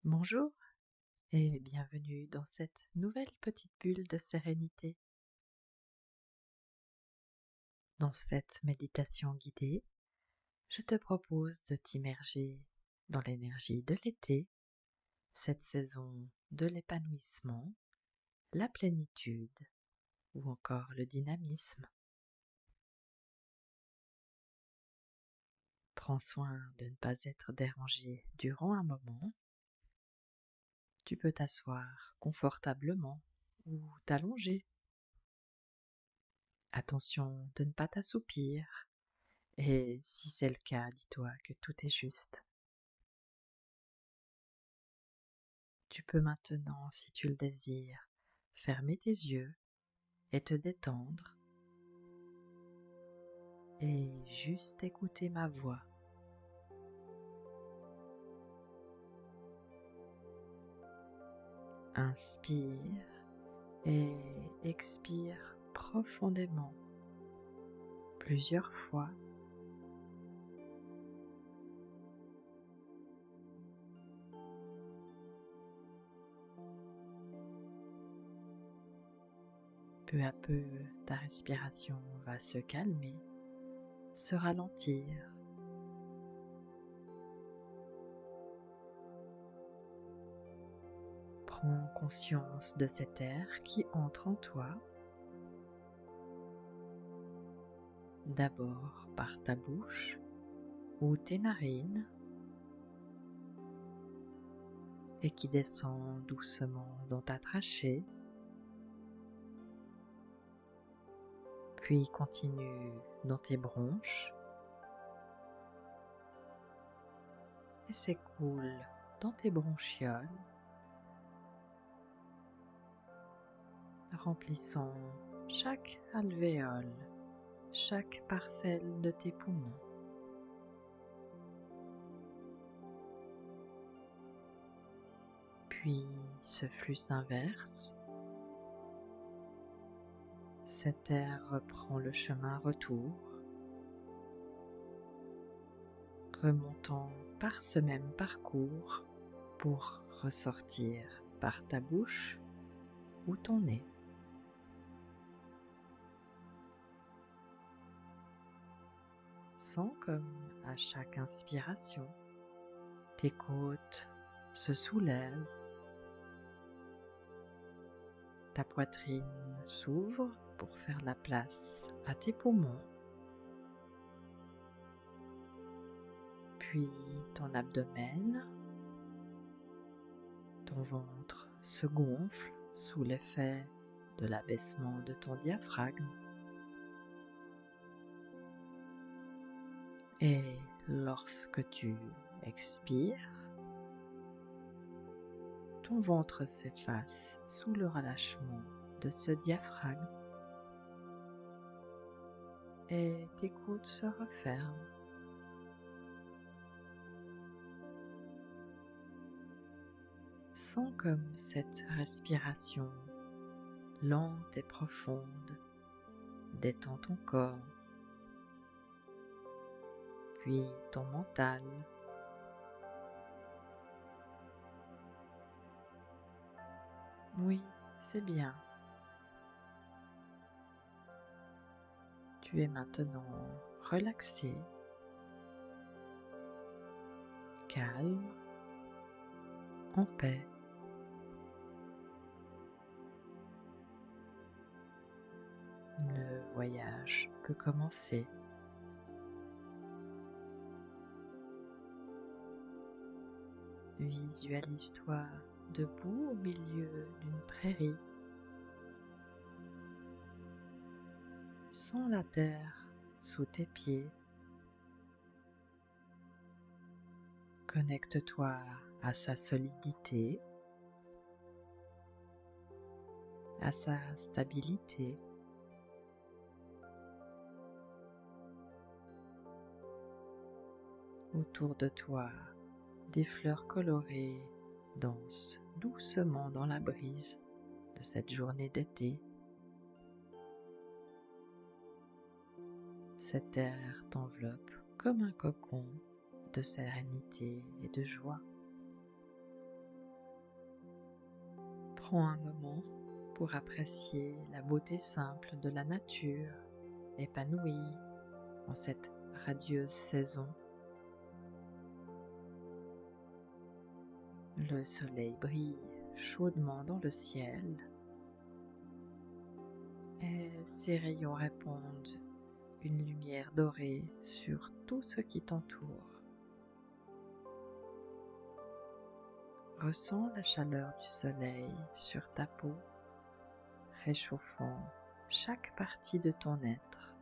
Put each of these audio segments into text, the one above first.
Bonjour et bienvenue dans cette nouvelle petite bulle de sérénité. Dans cette méditation guidée, je te propose de t'immerger dans l'énergie de l'été, cette saison de l'épanouissement, la plénitude ou encore le dynamisme. Prends soin de ne pas être dérangé durant un moment. Tu peux t'asseoir confortablement ou t'allonger. Attention de ne pas t'assoupir. Et si c'est le cas, dis-toi que tout est juste. Tu peux maintenant, si tu le désires, fermer tes yeux et te détendre et juste écouter ma voix. Inspire et expire profondément plusieurs fois. Peu à peu, ta respiration va se calmer, se ralentir. Prends conscience de cet air qui entre en toi, d'abord par ta bouche ou tes narines, et qui descend doucement dans ta trachée, puis continue dans tes bronches et s'écoule dans tes bronchioles, remplissant chaque alvéole, chaque parcelle de tes poumons. Puis ce flux s'inverse, cet air reprend le chemin retour, remontant par ce même parcours pour ressortir par ta bouche ou ton nez. Sens comme à chaque inspiration, tes côtes se soulèvent, ta poitrine s'ouvre pour faire la place à tes poumons, puis ton abdomen, ton ventre se gonfle sous l'effet de l'abaissement de ton diaphragme. Et lorsque tu expires, ton ventre s'efface sous le relâchement de ce diaphragme et tes côtes se referment. Sens comme cette respiration lente et profonde détend ton corps, puis ton mental. Oui, c'est bien. Tu es maintenant relaxé, calme, en paix. Le voyage peut commencer. Visualise-toi debout au milieu d'une prairie, sans la terre sous tes pieds. Connecte-toi à sa solidité, à sa stabilité. Autour de toi, des fleurs colorées dansent doucement dans la brise de cette journée d'été. Cet air t'enveloppe comme un cocon de sérénité et de joie. Prends un moment pour apprécier la beauté simple de la nature épanouie en cette radieuse saison. Le soleil brille chaudement dans le ciel et ses rayons répandent une lumière dorée sur tout ce qui t'entoure. Ressens la chaleur du soleil sur ta peau, réchauffant chaque partie de ton être.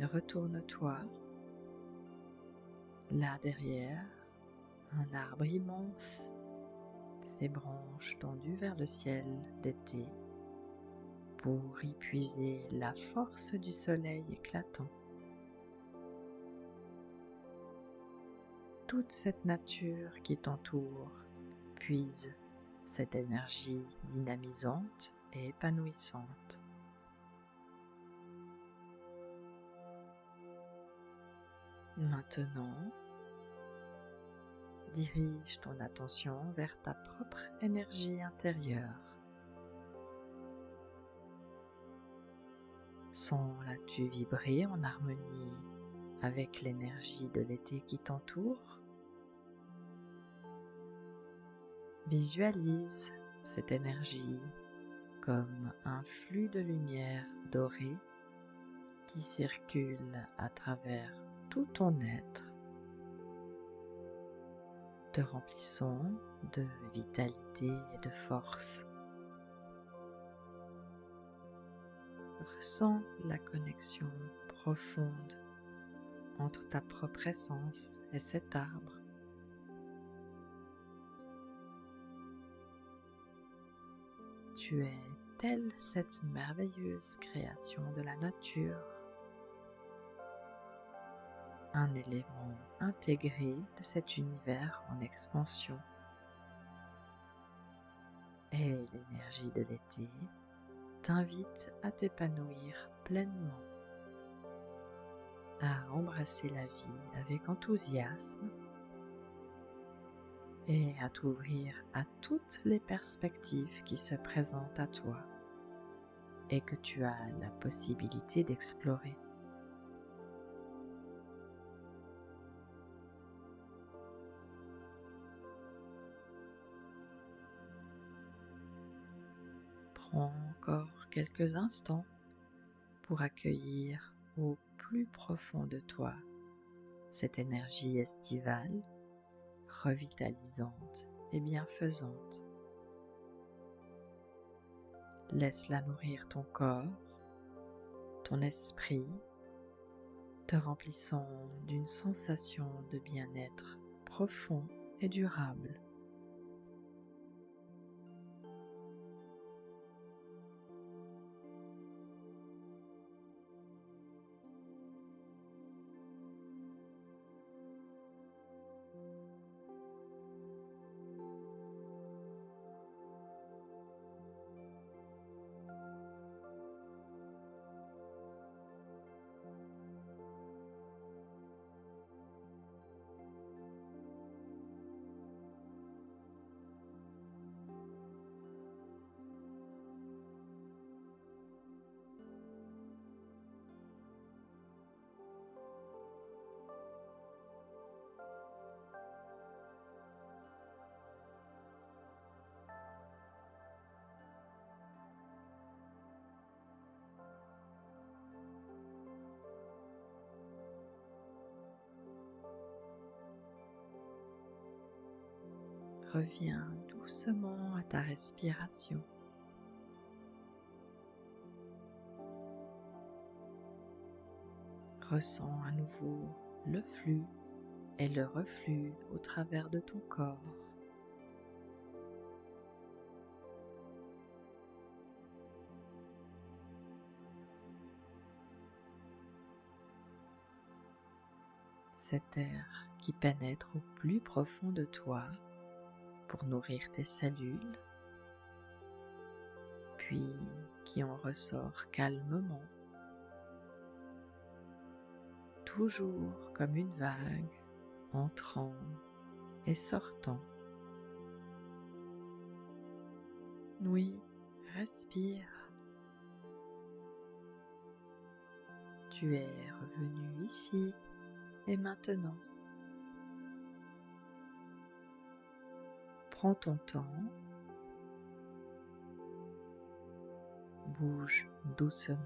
Retourne-toi, là derrière, un arbre immense, ses branches tendues vers le ciel d'été, pour y puiser la force du soleil éclatant. Toute cette nature qui t'entoure puise cette énergie dynamisante et épanouissante. Maintenant, dirige ton attention vers ta propre énergie intérieure. Sens-la-tu vibrer en harmonie avec l'énergie de l'été qui t'entoure? Visualise cette énergie comme un flux de lumière dorée qui circule à travers tout ton être, te remplissant de vitalité et de force. Ressens la connexion profonde entre ta propre essence et cet arbre. Tu es telle cette merveilleuse création de la nature, un élément intégré de cet univers en expansion. Et l'énergie de l'été t'invite à t'épanouir pleinement, à embrasser la vie avec enthousiasme et à t'ouvrir à toutes les perspectives qui se présentent à toi et que tu as la possibilité d'explorer. Prends encore quelques instants pour accueillir au plus profond de toi cette énergie estivale, revitalisante et bienfaisante. Laisse-la nourrir ton corps, ton esprit, te remplissant d'une sensation de bien-être profond et durable. Reviens doucement à ta respiration. Ressens à nouveau le flux et le reflux au travers de ton corps. Cet air qui pénètre au plus profond de toi pour nourrir tes cellules, puis qui en ressort calmement, toujours comme une vague, entrant et sortant. Oui, respire. Tu es revenu ici et maintenant. Prends ton temps, bouge doucement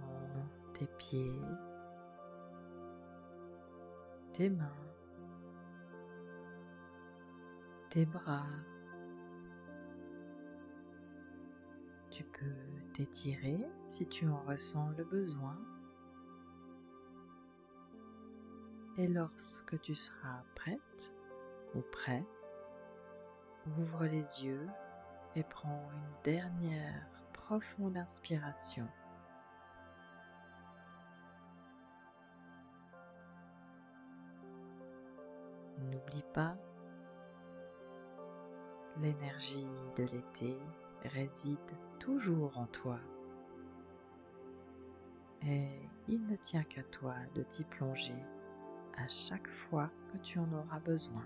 tes pieds, tes mains, tes bras. Tu peux t'étirer si tu en ressens le besoin. Et lorsque tu seras prête ou prêt, ouvre les yeux et prends une dernière profonde inspiration. N'oublie pas, l'énergie de l'été réside toujours en toi et il ne tient qu'à toi de t'y plonger à chaque fois que tu en auras besoin.